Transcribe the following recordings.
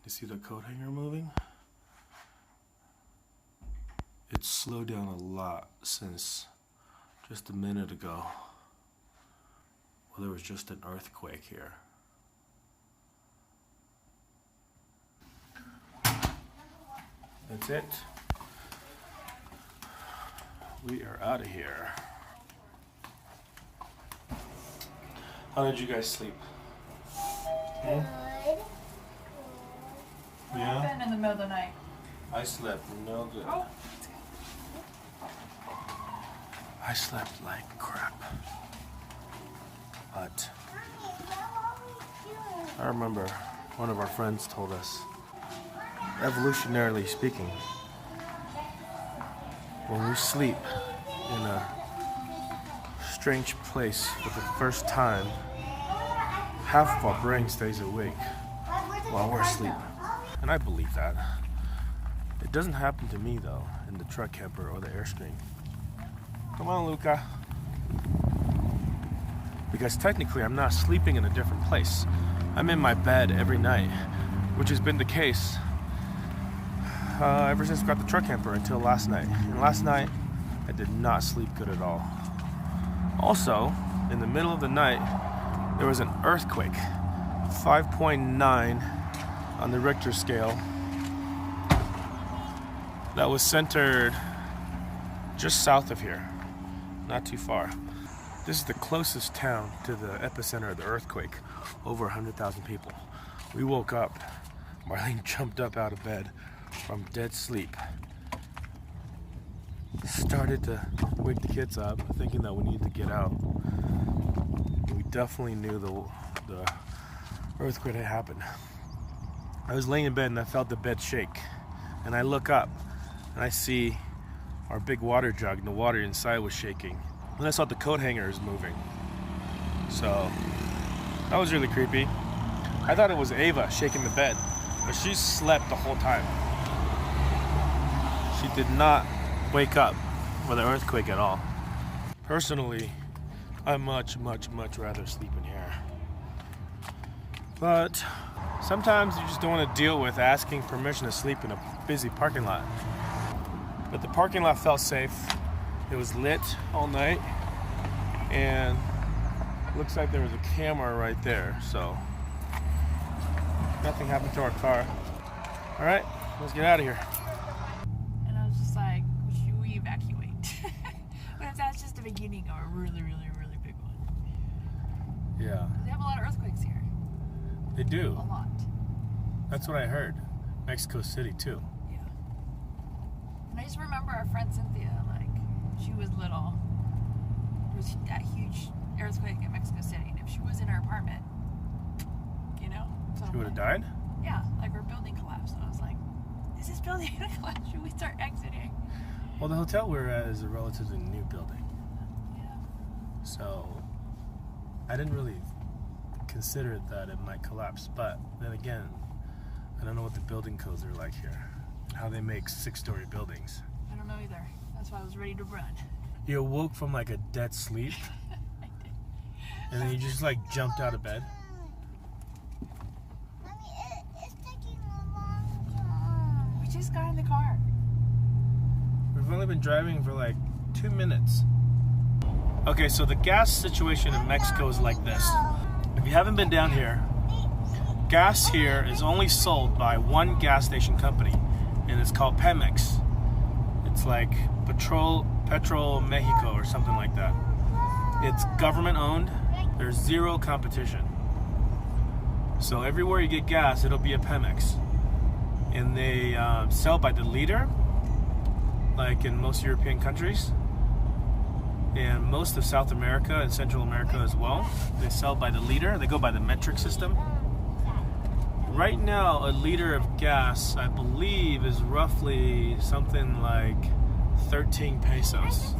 You see the coat hanger moving? It's slowed down a lot since just a minute ago. Well, there was just an earthquake here. That's it. We are out of here. How did you guys sleep? Good. What Yeah? happened in the middle of the night? I slept no good. Oh. I slept like crap. But I remember one of our friends told us, evolutionarily speaking, when we sleep in a strange place for the first time, half of our brain stays awake while we're asleep. And I believe that. It doesn't happen to me though, in the truck camper or the Airstream. Come on, Luca. Because technically I'm not sleeping in a different place. I'm in my bed every night, which has been the case ever since I got the truck camper until last night. And last night, I did not sleep good at all. Also, in the middle of the night, there was an earthquake, 5.9 on the Richter scale, that was centered just south of here, not too far. This is the closest town to the epicenter of the earthquake, over 100,000 people. We woke up, Marlene jumped up out of bed from dead sleep, started to wake the kids up, thinking that we needed to get out. We definitely knew the earthquake had happened. I was laying in bed and I felt the bed shake, and I look up and I see our big water jug, and the water inside was shaking. And I saw the coat hangers moving. So that was really creepy. I thought it was Ava shaking the bed, but she slept the whole time. She did not wake up for the earthquake at all. Personally, I much rather sleep in here. But sometimes you just don't want to deal with asking permission to sleep in a busy parking lot. But the parking lot felt safe. It was lit all night, and it looks like there was a camera right there, so nothing happened to our car. All right, let's get out of here. And I was just like, should we evacuate? But that's just the beginning of a really big one. Yeah. They have a lot of earthquakes here. They do. A lot. That's what I heard. Mexico City too. Yeah. And I just remember our friend Cynthia, like, she was little. There was that huge earthquake in Mexico City, and if she was in her apartment, you know? She would have died? Yeah, like her building collapsed. And I was like, is this building gonna collapse? Should we start exiting? Well, the hotel we're at is a relatively new building. Yeah. So I didn't really consider that it might collapse. But then again, I don't know what the building codes are like here, and how they make 6-story buildings. I don't know either. That's why I was ready to run. You awoke from like a dead sleep, I did. and then you just like jumped out of bed. It's taking a long time. We just got in the car. We've only been driving for like 2 minutes. Okay, so the gas situation in Mexico is like this. If you haven't been down here, gas here is only sold by one gas station company, and it's called Pemex. It's like Petro Mexico or something like that. It's government owned. There's zero competition. So everywhere you get gas, it'll be a Pemex. And they sell by the liter, like in most European countries. And most of South America and Central America as well. They sell by the liter. They go by the metric system. Right now, a liter of gas, I believe, is roughly something like 13 pesos.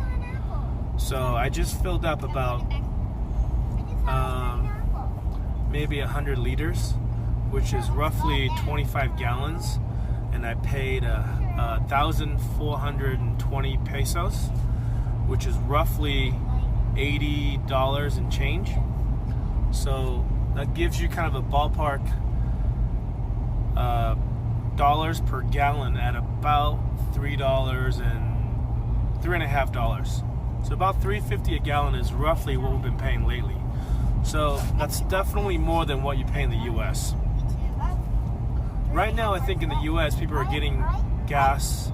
So I just filled up about maybe 100 liters, which is roughly 25 gallons, and I paid 1,420 pesos, which is roughly $80 and change. So that gives you kind of a ballpark per gallon at about $3.50. So about $3.50 a gallon is roughly what we've been paying lately. So that's definitely more than what you pay in the U.S. Right now, I think in the U.S. people are getting gas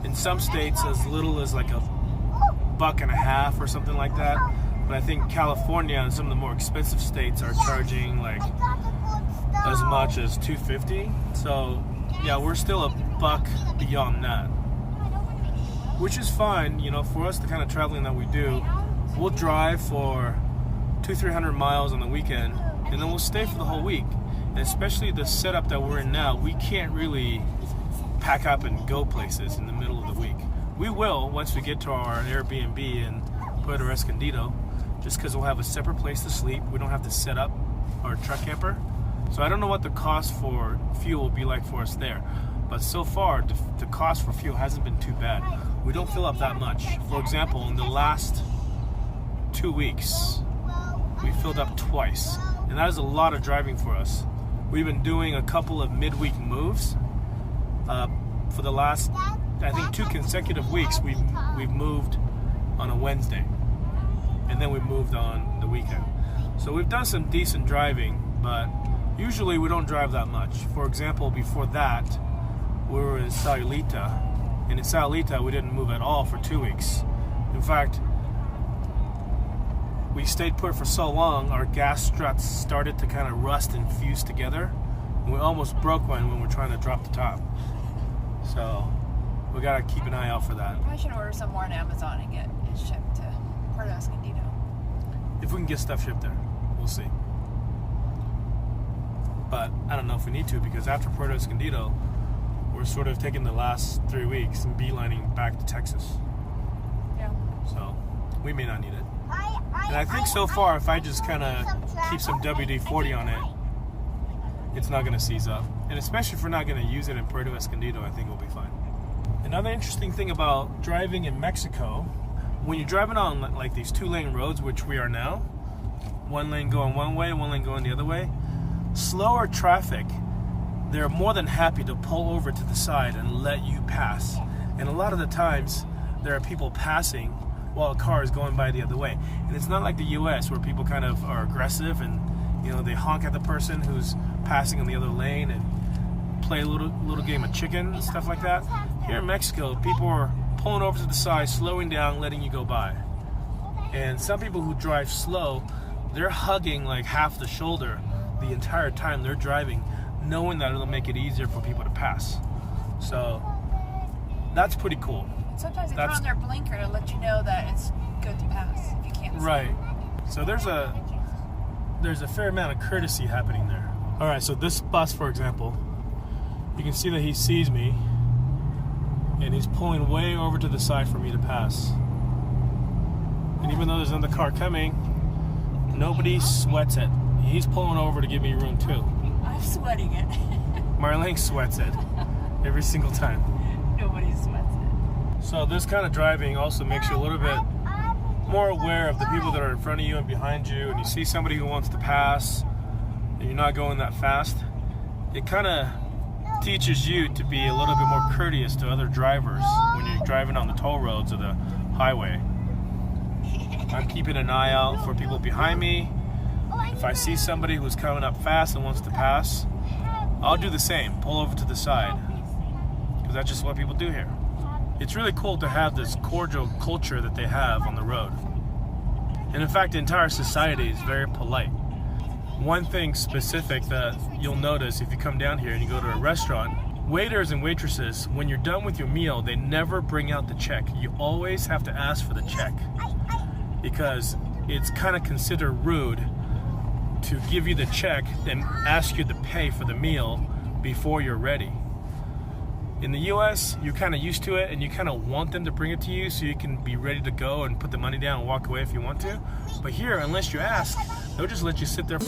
in some states as little as like $1.50 or something like that. But I think California and some of the more expensive states are charging like as much as $2.50. So yeah, we're still $1 beyond that, which is fine, you know, for us the kind of traveling that we do. We'll drive for 200-300 miles on the weekend, and then we'll stay for the whole week. And especially the setup that we're in now, we can't really pack up and go places in the middle of the week. We will once we get to our Airbnb in Puerto Escondido, just because we'll have a separate place to sleep. We don't have to set up our truck camper. So I don't know what the cost for fuel will be like for us there. But so far, the cost for fuel hasn't been too bad. We don't fill up that much. For example, in the last 2 weeks, we filled up twice. And that is a lot of driving for us. We've been doing a couple of midweek moves. For the last, I think, 2 consecutive weeks, we've moved on a Wednesday. And then we moved on the weekend. So we've done some decent driving, but usually we don't drive that much. For example, before that, we were in Sayulita, and in Sayulita we didn't move at all for 2 weeks. In fact, we stayed put for so long, our gas struts started to kind of rust and fuse together, and we almost broke one when we're trying to drop the top. So we gotta keep an eye out for that. I should order some more on Amazon and get it shipped to Puerto Escondido. If we can get stuff shipped there, we'll see. But I don't know if we need to, because after Puerto Escondido, we're sort of taking the last 3 weeks and beelining back to Texas. Yeah. So we may not need it. And I think so far, if I just kind of keep some WD-40 on it, it's not going to seize up. And especially if we're not going to use it in Puerto Escondido, I think we'll be fine. Another interesting thing about driving in Mexico, when you're driving on like these 2-lane roads, which we are now, one lane going one way, one lane going the other way, slower traffic, they're more than happy to pull over to the side and let you pass. And a lot of the times, there are people passing while a car is going by the other way. And it's not like the US where people kind of are aggressive and, you know, they honk at the person who's passing in the other lane and play a little game of chicken and stuff like that. Here in Mexico, people are pulling over to the side, slowing down, letting you go by. And some people who drive slow, they're hugging like half the shoulder the entire time they're driving, knowing that it'll make it easier for people to pass. So that's pretty cool. Sometimes they turn on their blinker to let you know that it's good to pass if you can't see. Right. So there's a fair amount of courtesy happening there. All right, so this bus, for example, you can see that he sees me and he's pulling way over to the side for me to pass. And even though there's another car coming, nobody sweats it. He's pulling over to give me room too. I'm sweating it. Marlene sweats it every single time. Nobody sweats it. So this kind of driving also makes you a little bit more aware of the people that are in front of you and behind you, and you see somebody who wants to pass and you're not going that fast. It kind of teaches you to be a little bit more courteous to other drivers when you're driving on the toll roads or the highway. I'm keeping an eye out for people behind me. If I see somebody who's coming up fast and wants to pass, I'll do the same, pull over to the side, because that's just what people do here. It's really cool to have this cordial culture that they have on the road. And in fact, the entire society is very polite. One thing specific that you'll notice if you come down here and you go to a restaurant, waiters and waitresses, when you're done with your meal, they never bring out the check. You always have to ask for the check, because it's kind of considered rude to give you the check and ask you to pay for the meal before you're ready. In the US, you're kind of used to it and you kind of want them to bring it to you so you can be ready to go and put the money down and walk away if you want to. But here, unless you ask, they'll just let you sit there.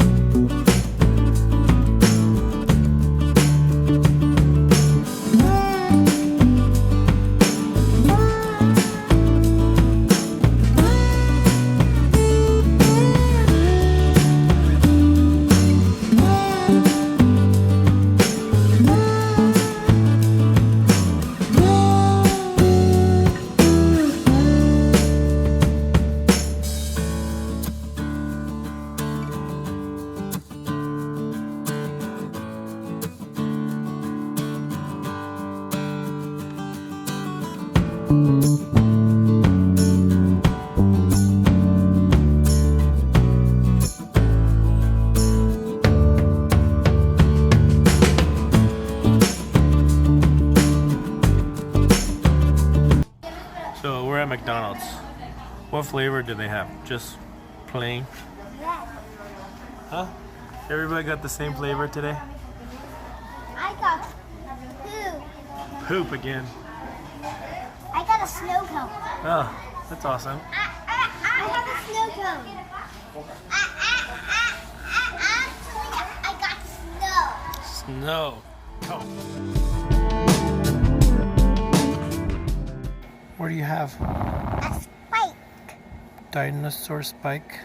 So we're at McDonald's. What flavor do they have? Just plain? Yes. Huh? Everybody got the same flavor today? I got poop. Poop again. I got a snow cone. Oh, that's awesome. I have a snow cone. Actually, I got snow. Snow. Oh. What do you have? A spike. Dinosaur spike.